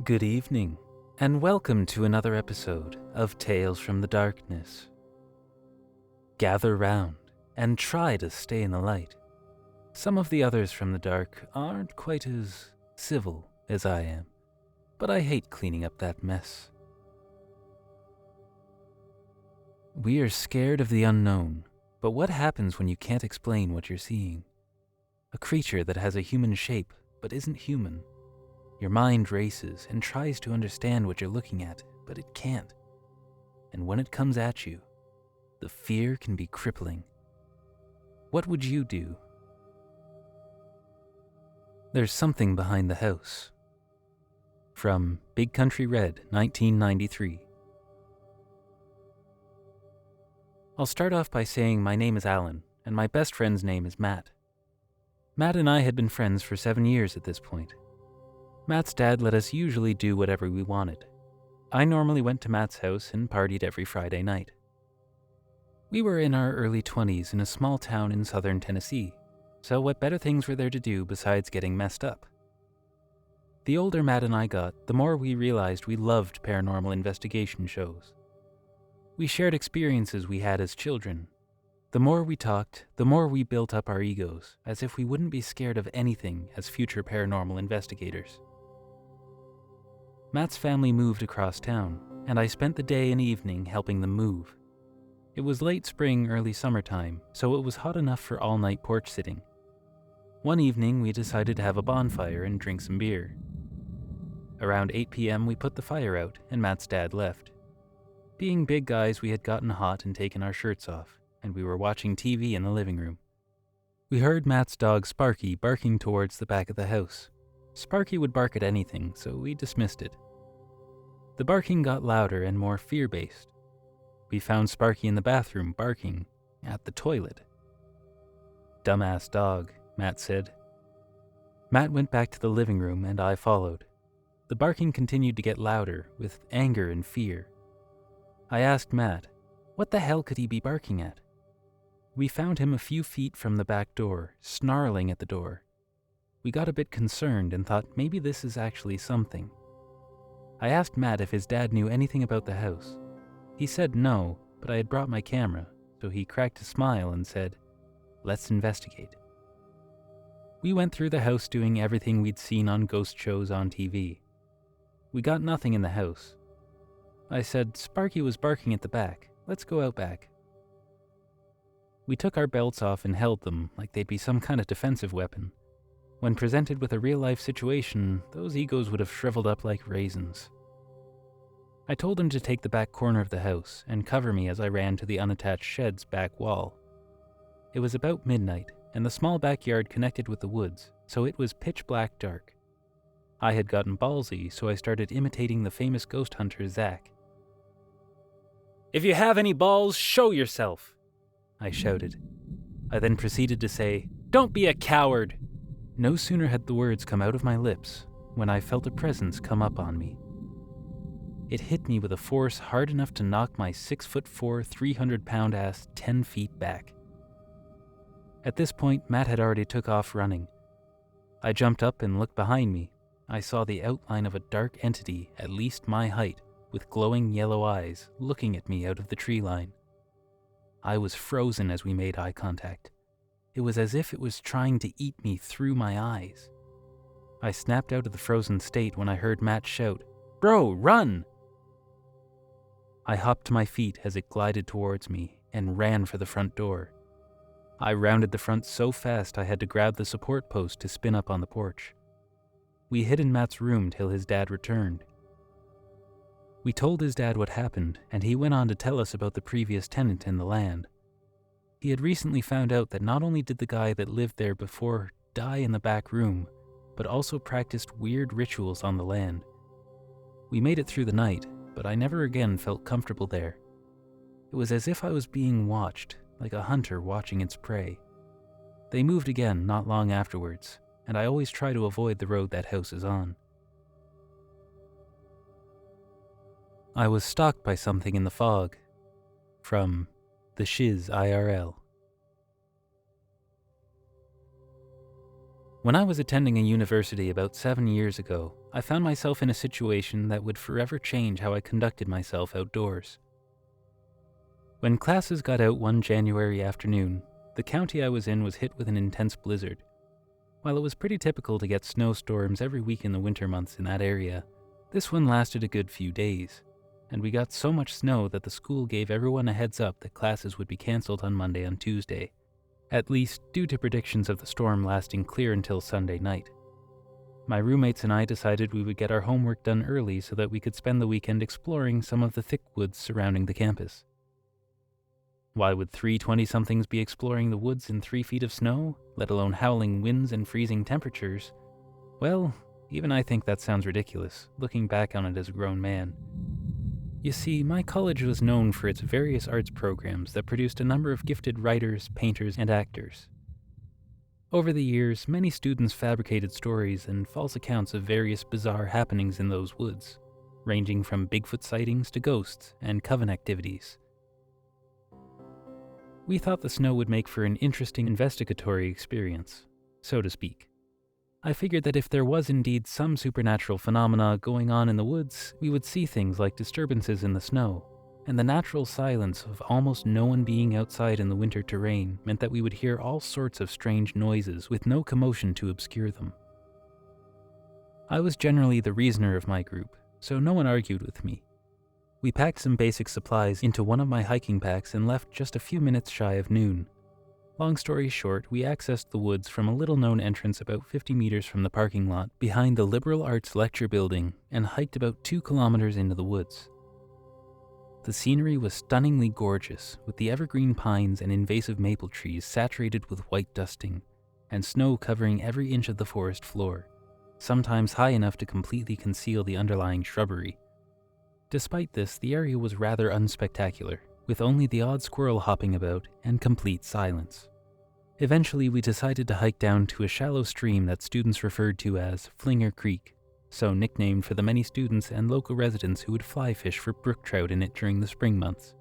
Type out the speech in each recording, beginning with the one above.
Good evening, and welcome to another episode of Tales from the Darkness. Gather round and try to stay in the light. Some of the others from the dark aren't quite as civil as I am, but I hate cleaning up that mess. We are scared of the unknown, but what happens when you can't explain what you're seeing? A creature that has a human shape but isn't human. Your mind races and tries to understand what you're looking at, but it can't. And when it comes at you, the fear can be crippling. What would you do? There's something behind the house. From Big Country Red, 1993. I'll start off by saying my name is Alan, and my best friend's name is Matt. Matt and I had been friends for 7 years at this point. Matt's dad let us usually do whatever we wanted. I normally went to Matt's house and partied every Friday night. We were in our early 20s in a small town in southern Tennessee, so what better things were there to do besides getting messed up? The older Matt and I got, the more we realized we loved paranormal investigation shows. We shared experiences we had as children. The more we talked, the more we built up our egos, as if we wouldn't be scared of anything as future paranormal investigators. Matt's family moved across town, and I spent the day and evening helping them move. It was late spring, early summertime, so it was hot enough for all-night porch sitting. One evening, we decided to have a bonfire and drink some beer. Around 8 p.m., we put the fire out, and Matt's dad left. Being big guys, we had gotten hot and taken our shirts off, and we were watching TV in the living room. We heard Matt's dog Sparky barking towards the back of the house. Sparky would bark at anything, so we dismissed it. The barking got louder and more fear-based. We found Sparky in the bathroom barking at the toilet. "Dumbass dog," Matt said. Matt went back to the living room and I followed. The barking continued to get louder, with anger and fear. I asked Matt, what the hell could he be barking at? We found him a few feet from the back door, snarling at the door. We got a bit concerned and thought maybe this is actually something. I asked Matt if his dad knew anything about the house. He said no, but I had brought my camera, so he cracked a smile and said, "Let's investigate." We went through the house doing everything we'd seen on ghost shows on TV. We got nothing in the house. I said, "Sparky was barking at the back. Let's go out back." We took our belts off and held them like they'd be some kind of defensive weapon. When presented with a real-life situation, those egos would have shriveled up like raisins. I told him to take the back corner of the house and cover me as I ran to the unattached shed's back wall. It was about midnight, and the small backyard connected with the woods, so it was pitch black dark. I had gotten ballsy, so I started imitating the famous ghost hunter Zach. "If you have any balls, show yourself," I shouted. I then proceeded to say, "Don't be a coward." No sooner had the words come out of my lips when I felt a presence come up on me. It hit me with a force hard enough to knock my 6'4", 300-pound ass 10 feet back. At this point, Matt had already took off running. I jumped up and looked behind me. I saw the outline of a dark entity at least my height, with glowing yellow eyes looking at me out of the tree line. I was frozen as we made eye contact. It was as if it was trying to eat me through my eyes. I snapped out of the frozen state when I heard Matt shout, "Bro, run!" I hopped to my feet as it glided towards me and ran for the front door. I rounded the front so fast I had to grab the support post to spin up on the porch. We hid in Matt's room till his dad returned. We told his dad what happened, and he went on to tell us about the previous tenant in the land. He had recently found out that not only did the guy that lived there before die in the back room, but also practiced weird rituals on the land. We made it through the night, but I never again felt comfortable there. It was as if I was being watched, like a hunter watching its prey. They moved again not long afterwards, and I always try to avoid the road that house is on. I was stalked by something in the fog. From theshizirl. When I was attending a university about 7 years ago, I found myself in a situation that would forever change how I conducted myself outdoors. When classes got out one January afternoon, the county I was in was hit with an intense blizzard. While it was pretty typical to get snowstorms every week in the winter months in that area, this one lasted a good few days, and we got so much snow that the school gave everyone a heads up that classes would be cancelled on Monday and Tuesday, at least due to predictions of the storm lasting clear until Sunday night. My roommates and I decided we would get our homework done early so that we could spend the weekend exploring some of the thick woods surrounding the campus. Why would 3 20-somethings be exploring the woods in 3 feet of snow, let alone howling winds and freezing temperatures? Well, even I think that sounds ridiculous, looking back on it as a grown man. You see, my college was known for its various arts programs that produced a number of gifted writers, painters, and actors. Over the years, many students fabricated stories and false accounts of various bizarre happenings in those woods, ranging from Bigfoot sightings to ghosts and coven activities. We thought the snow would make for an interesting investigatory experience, so to speak. I figured that if there was indeed some supernatural phenomena going on in the woods, we would see things like disturbances in the snow, and the natural silence of almost no one being outside in the winter terrain meant that we would hear all sorts of strange noises with no commotion to obscure them. I was generally the reasoner of my group, so no one argued with me. We packed some basic supplies into one of my hiking packs and left just a few minutes shy of noon. Long story short, we accessed the woods from a little-known entrance about 50 meters from the parking lot behind the Liberal Arts Lecture Building and hiked about 2 kilometers into the woods. The scenery was stunningly gorgeous, with the evergreen pines and invasive maple trees saturated with white dusting, and snow covering every inch of the forest floor, sometimes high enough to completely conceal the underlying shrubbery. Despite this, the area was rather unspectacular, with only the odd squirrel hopping about and complete silence. Eventually, we decided to hike down to a shallow stream that students referred to as Flinger Creek, so nicknamed for the many students and local residents who would fly fish for brook trout in it during the spring months.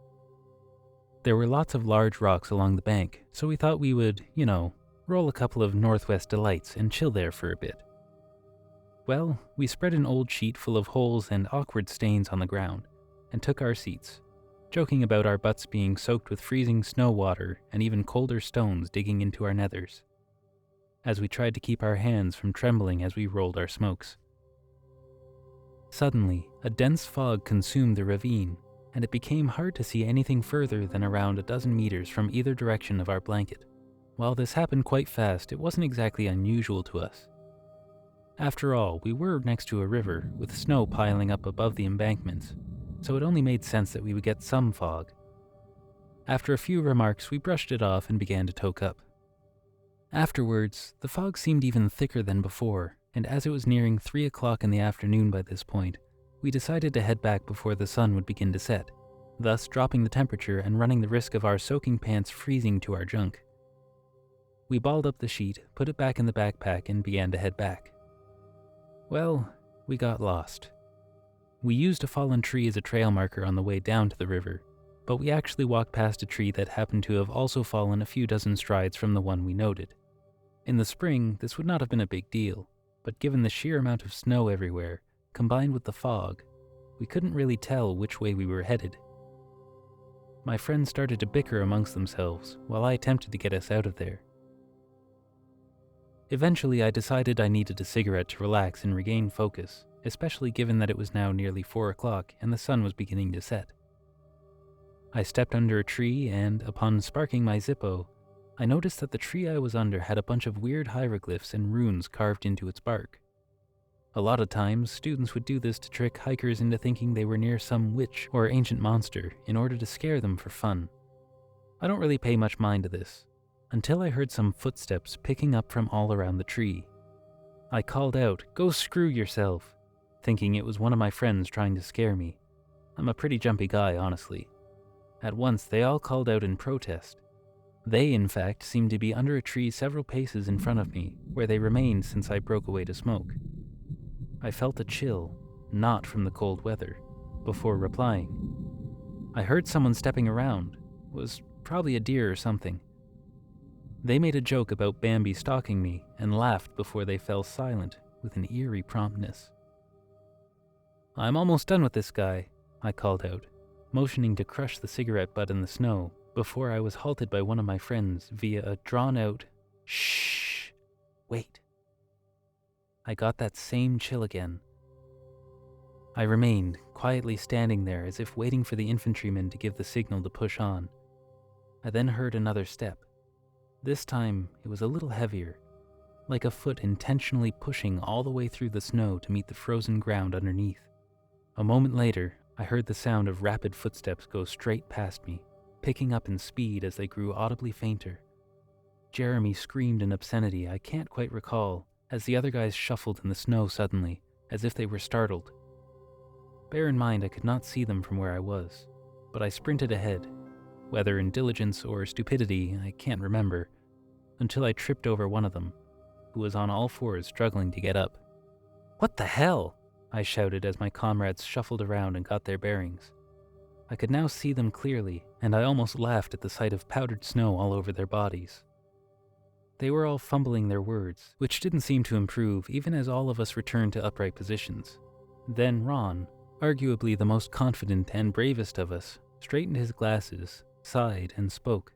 There were lots of large rocks along the bank, so we thought we would, roll a couple of Northwest Delights and chill there for a bit. Well, we spread an old sheet full of holes and awkward stains on the ground, and took our seats, joking about our butts being soaked with freezing snow water and even colder stones digging into our nethers, as we tried to keep our hands from trembling as we rolled our smokes. Suddenly, a dense fog consumed the ravine, and it became hard to see anything further than around a dozen meters from either direction of our blanket. While this happened quite fast, it wasn't exactly unusual to us. After all, we were next to a river, with snow piling up above the embankments, so it only made sense that we would get some fog. After a few remarks, we brushed it off and began to toke up. Afterwards, the fog seemed even thicker than before, and as it was nearing 3 o'clock in the afternoon by this point, we decided to head back before the sun would begin to set, thus dropping the temperature and running the risk of our soaking pants freezing to our junk. We balled up the sheet, put it back in the backpack, and began to head back. Well, we got lost. We used a fallen tree as a trail marker on the way down to the river, but we actually walked past a tree that happened to have also fallen a few dozen strides from the one we noted. In the spring, this would not have been a big deal, but given the sheer amount of snow everywhere, combined with the fog, we couldn't really tell which way we were headed. My friends started to bicker amongst themselves while I attempted to get us out of there. Eventually, I decided I needed a cigarette to relax and regain focus, especially given that it was now nearly 4 o'clock and the sun was beginning to set. I stepped under a tree and, upon sparking my Zippo, I noticed that the tree I was under had a bunch of weird hieroglyphs and runes carved into its bark. A lot of times, students would do this to trick hikers into thinking they were near some witch or ancient monster in order to scare them for fun. I don't really pay much mind to this, until I heard some footsteps picking up from all around the tree. I called out, "Go screw yourself," thinking it was one of my friends trying to scare me. I'm a pretty jumpy guy, honestly. At once, they all called out in protest. They, in fact, seemed to be under a tree several paces in front of me, where they remained since I broke away to smoke. I felt a chill, not from the cold weather, before replying. I heard someone stepping around. It was probably a deer or something. They made a joke about Bambi stalking me and laughed before they fell silent with an eerie promptness. "I'm almost done with this guy," I called out, motioning to crush the cigarette butt in the snow before I was halted by one of my friends via a drawn-out, "Shh, wait." I got that same chill again. I remained, quietly standing there as if waiting for the infantryman to give the signal to push on. I then heard another step. This time, it was a little heavier, like a foot intentionally pushing all the way through the snow to meet the frozen ground underneath. A moment later, I heard the sound of rapid footsteps go straight past me, picking up in speed as they grew audibly fainter. Jeremy screamed an obscenity I can't quite recall as the other guys shuffled in the snow suddenly, as if they were startled. Bear in mind I could not see them from where I was, but I sprinted ahead, whether in diligence or stupidity, I can't remember, until I tripped over one of them, who was on all fours struggling to get up. "What the hell?" I shouted as my comrades shuffled around and got their bearings. I could now see them clearly, and I almost laughed at the sight of powdered snow all over their bodies. They were all fumbling their words, which didn't seem to improve even as all of us returned to upright positions. Then Ron, arguably the most confident and bravest of us, straightened his glasses, sighed, and spoke.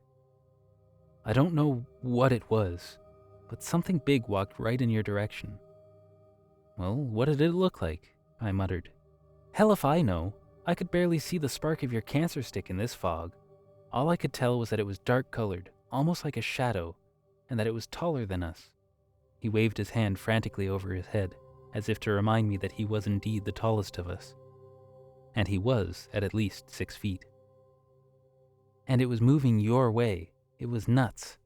"I don't know what it was, but something big walked right in your direction." "Well, what did it look like?" I muttered. "Hell if I know. I could barely see the spark of your cancer stick in this fog. All I could tell was that it was dark-colored, almost like a shadow, and that it was taller than us." He waved his hand frantically over his head, as if to remind me that he was indeed the tallest of us. And he was at least 6 feet. "And it was moving your way. It was nuts."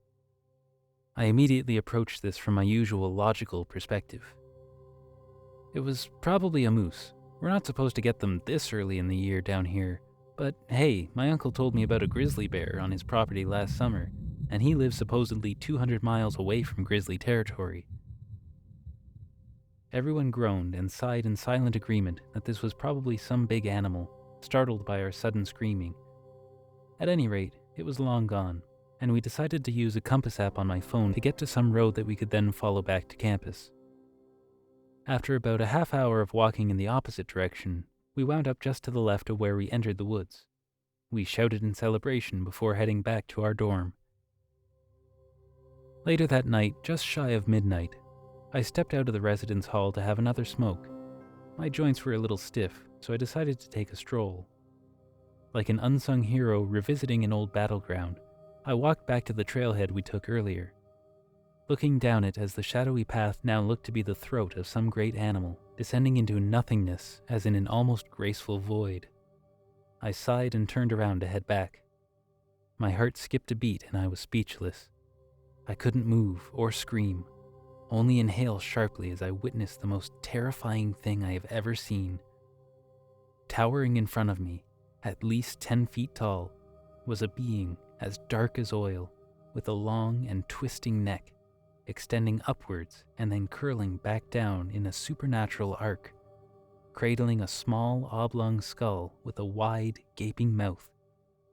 I immediately approached this from my usual logical perspective. "It was probably a moose. We're not supposed to get them this early in the year down here, but hey, my uncle told me about a grizzly bear on his property last summer, and he lives supposedly 200 miles away from grizzly territory." Everyone groaned and sighed in silent agreement that this was probably some big animal, startled by our sudden screaming. At any rate, it was long gone, and we decided to use a compass app on my phone to get to some road that we could then follow back to campus. After about a half hour of walking in the opposite direction, we wound up just to the left of where we entered the woods. We shouted in celebration before heading back to our dorm. Later that night, just shy of midnight, I stepped out of the residence hall to have another smoke. My joints were a little stiff, so I decided to take a stroll. Like an unsung hero revisiting an old battleground, I walked back to the trailhead we took earlier, looking down it as the shadowy path now looked to be the throat of some great animal, descending into nothingness as in an almost graceful void. I sighed and turned around to head back. My heart skipped a beat and I was speechless. I couldn't move or scream, only inhale sharply as I witnessed the most terrifying thing I have ever seen. Towering in front of me, at least 10 feet tall, was a being as dark as oil, with a long and twisting neck, extending upwards and then curling back down in a supernatural arc, cradling a small oblong skull with a wide, gaping mouth,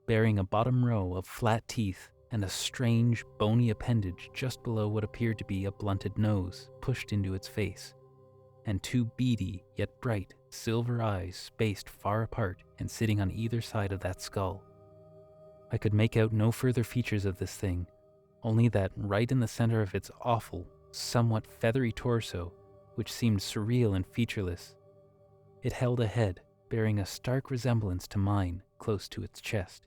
bearing a bottom row of flat teeth and a strange, bony appendage just below what appeared to be a blunted nose pushed into its face, and 2 beady yet bright silver eyes spaced far apart and sitting on either side of that skull. I could make out no further features of this thing, only that right in the center of its awful, somewhat feathery torso, which seemed surreal and featureless, it held a head bearing a stark resemblance to mine close to its chest.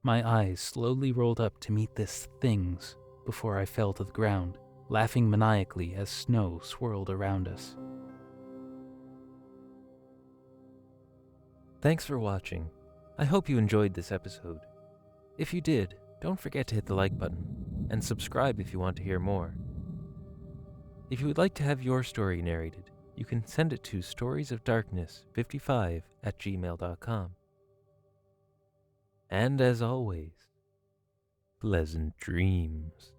My eyes slowly rolled up to meet this thing's before I fell to the ground, laughing maniacally as snow swirled around us. Thanks for watching. I hope you enjoyed this episode. If you did, don't forget to hit the like button, and subscribe if you want to hear more. If you would like to have your story narrated, you can send it to storiesofdarkness55@gmail.com. And as always, pleasant dreams.